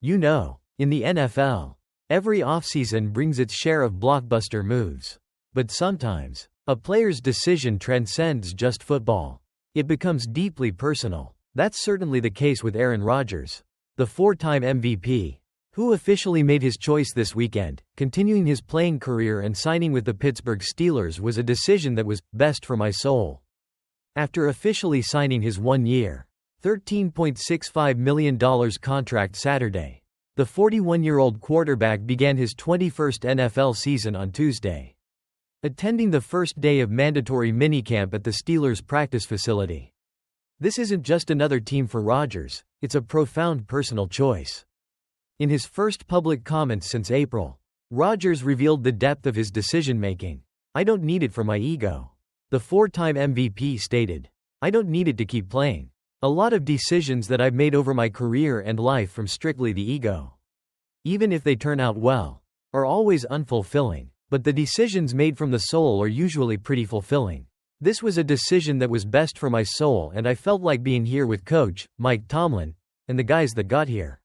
In the NFL, every offseason brings its share of blockbuster moves. But sometimes, a player's decision transcends just football. It becomes deeply personal. That's certainly the case with Aaron Rodgers, the four-time MVP, who officially made his choice this weekend. Continuing his playing career and signing with the Pittsburgh Steelers was a decision that was best for my soul. After officially signing his one-year, $13.65 million contract Saturday, the 41-year-old quarterback began his 21st NFL season on Tuesday, attending the first day of mandatory minicamp at the Steelers' practice facility. This isn't just another team for Rodgers, it's a profound personal choice. In his first public comments since April, Rodgers revealed the depth of his decision-making. "I don't need it for my ego." The four-time MVP stated, "I don't need it to keep playing. A lot of decisions that I've made over my career and life from strictly the ego, even if they turn out well, are always unfulfilling, but the decisions made from the soul are usually pretty fulfilling. This was a decision that was best for my soul, and I felt like being here with Coach Mike Tomlin and the guys that got here.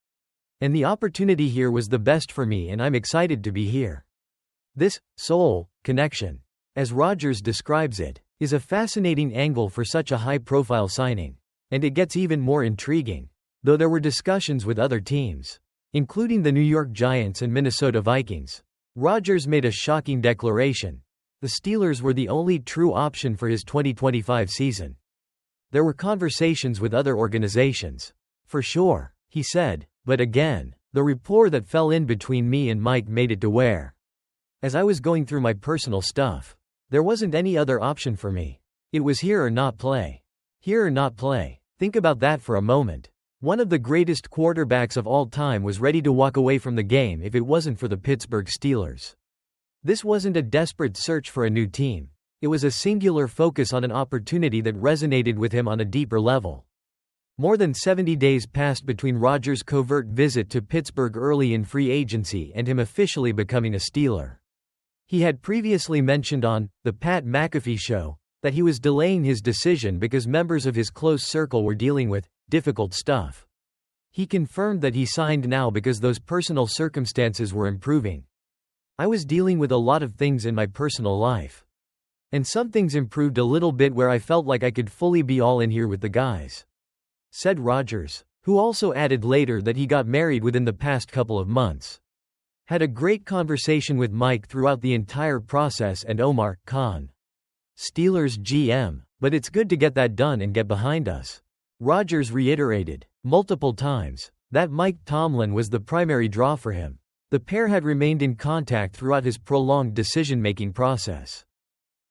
And the opportunity here was the best for me, and I'm excited to be here." This soul connection, as Rodgers describes it, is a fascinating angle for such a high-profile signing. And it gets even more intriguing, though there were discussions with other teams, including the New York Giants and Minnesota Vikings. Rodgers made a shocking declaration. The Steelers were the only true option for his 2025 season. "There were conversations with other organizations, for sure," he said, "but again, the rapport that fell in between me and Mike made it to where, as I was going through my personal stuff, there wasn't any other option for me. It was here or not play. Here or not play." Think about that for a moment. One of the greatest quarterbacks of all time was ready to walk away from the game if it wasn't for the Pittsburgh Steelers. This wasn't a desperate search for a new team. It was a singular focus on an opportunity that resonated with him on a deeper level. More than 70 days passed between Rodgers' covert visit to Pittsburgh early in free agency and him officially becoming a Steeler. He had previously mentioned on The Pat McAfee Show that he was delaying his decision because members of his close circle were dealing with difficult stuff. He confirmed that he signed now because those personal circumstances were improving. "I was dealing with a lot of things in my personal life, and some things improved a little bit where I felt like I could fully be all in here with the guys," said Rodgers, who also added later that he got married within the past couple of months. "Had a great conversation with Mike throughout the entire process and Omar Khan, Steelers GM, but it's good to get that done and get behind us." Rodgers reiterated, multiple times, that Mike Tomlin was the primary draw for him. The pair had remained in contact throughout his prolonged decision-making process.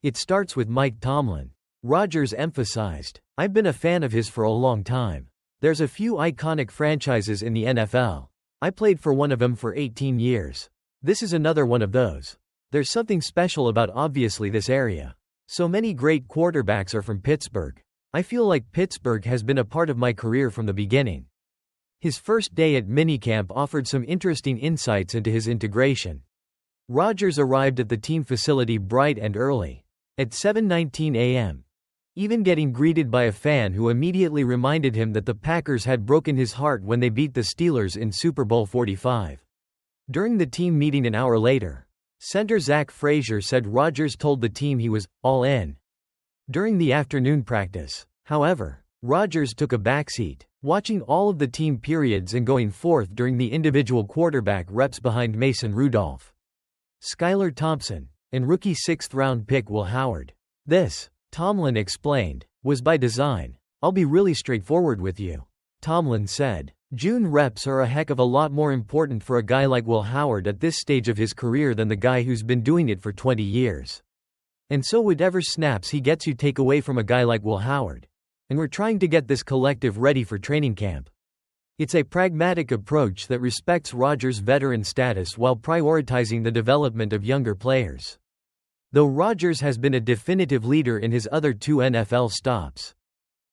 "It starts with Mike Tomlin," Rodgers emphasized. "I've been a fan of his for a long time. There's a few iconic franchises in the NFL. I played for one of them for 18 years. This is another one of those. There's something special about obviously this area. So many great quarterbacks are from Pittsburgh. I feel like Pittsburgh has been a part of my career from the beginning." His first day at minicamp offered some interesting insights into his integration. Rodgers arrived at the team facility bright and early, at 7:19 a.m., even getting greeted by a fan who immediately reminded him that the Packers had broken his heart when they beat the Steelers in Super Bowl 45. During the team meeting an hour later, center Zach Frazier said Rodgers told the team he was all in. During the afternoon practice, however, Rodgers took a backseat, watching all of the team periods and going forth during the individual quarterback reps behind Mason Rudolph, Skylar Thompson, and rookie sixth-round pick Will Howard. "This," Tomlin explained, "was by design. I'll be really straightforward with you," Tomlin said. "June reps are a heck of a lot more important for a guy like Will Howard at this stage of his career than the guy who's been doing it for 20 years. And so whatever snaps he gets you take away from a guy like Will Howard. And we're trying to get this collective ready for training camp." It's a pragmatic approach that respects Rodgers' veteran status while prioritizing the development of younger players. Though Rodgers has been a definitive leader in his other two NFL stops,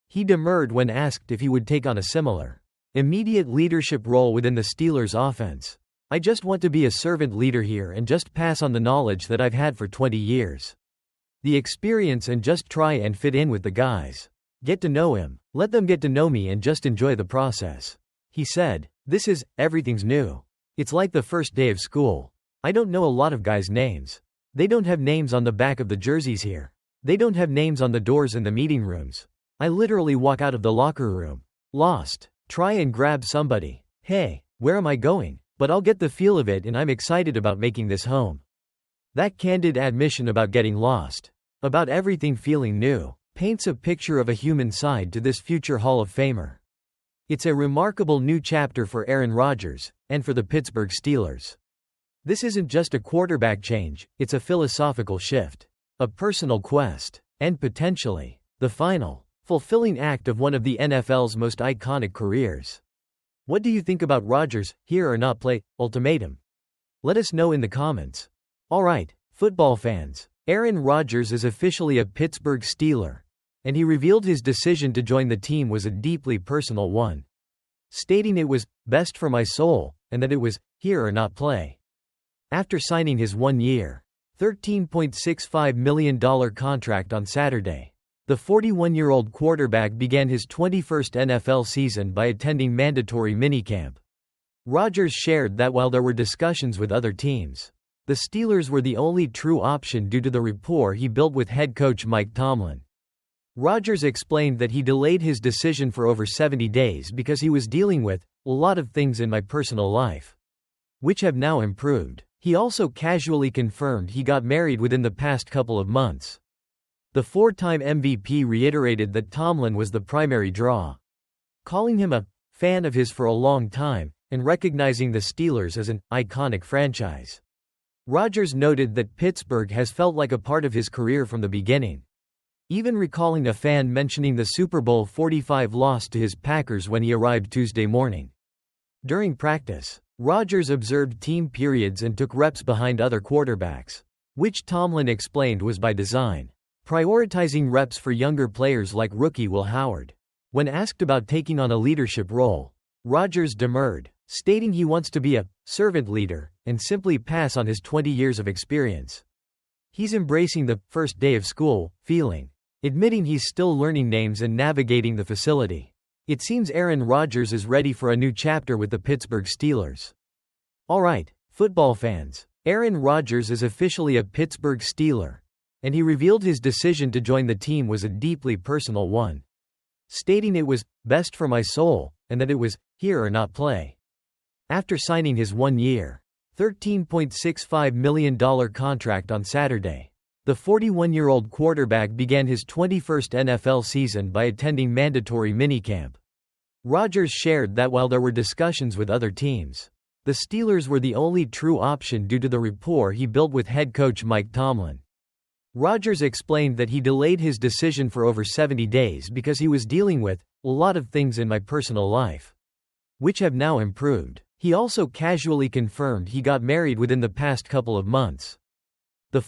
he demurred when asked if he would take on a similar, immediate leadership role within the Steelers' offense. "I just want to be a servant leader here and just pass on the knowledge that I've had for 20 years. The experience and just try and fit in with the guys. Get to know him, let them get to know me and just enjoy the process," he said. This is, everything's new. It's like the first day of school. I don't know a lot of guys' names. They don't have names on the back of the jerseys here. They don't have names on the doors in the meeting rooms. I literally walk out of the locker room. Lost. Try and grab somebody. Hey, where am I going? But I'll get the feel of it and I'm excited about making this home. That candid admission about getting lost, about everything feeling new, paints a picture of a human side to this future Hall of Famer. It's a remarkable new chapter for Aaron Rodgers, and for the Pittsburgh Steelers. This isn't just a quarterback change, it's a philosophical shift, a personal quest, and potentially, the final, fulfilling act of one of the NFL's most iconic careers. What do you think about Rodgers' here or not play ultimatum? Let us know in the comments. Alright, football fans, Aaron Rodgers is officially a Pittsburgh Steeler, and he revealed his decision to join the team was a deeply personal one, stating it was best for my soul, and that it was here or not play. After signing his 1-year, $13.65 million contract on Saturday, the 41-year-old quarterback began his 21st NFL season by attending mandatory minicamp. Rodgers shared that while there were discussions with other teams, the Steelers were the only true option due to the rapport he built with head coach Mike Tomlin. Rodgers explained that he delayed his decision for over 70 days because he was dealing with a lot of things in my personal life, which have now improved. He also casually confirmed he got married within the past couple of months. The four-time MVP reiterated that Tomlin was the primary draw, calling him a fan of his for a long time, and recognizing the Steelers as an iconic franchise. Rodgers noted that Pittsburgh has felt like a part of his career from the beginning, even recalling a fan mentioning the Super Bowl 45 loss to his Packers when he arrived Tuesday morning. During practice, Rodgers observed team periods and took reps behind other quarterbacks, which Tomlin explained was by design, prioritizing reps for younger players like rookie Will Howard. When asked about taking on a leadership role, Rodgers demurred, stating he wants to be a servant leader and simply pass on his 20 years of experience. He's embracing the first day of school feeling, admitting he's still learning names and navigating the facility. It seems Aaron Rodgers is ready for a new chapter with the Pittsburgh Steelers. Alright, football fans, Aaron Rodgers is officially a Pittsburgh Steeler, and he revealed his decision to join the team was a deeply personal one, stating it was best for my soul, and that it was here or not play. After signing his 1-year, $13.65 million contract on Saturday, the 41-year-old quarterback began his 21st NFL season by attending mandatory minicamp. Rodgers shared that while there were discussions with other teams, the Steelers were the only true option due to the rapport he built with head coach Mike Tomlin. Rodgers explained that he delayed his decision for over 70 days because he was dealing with a lot of things in my personal life, which have now improved. He also casually confirmed he got married within the past couple of months. The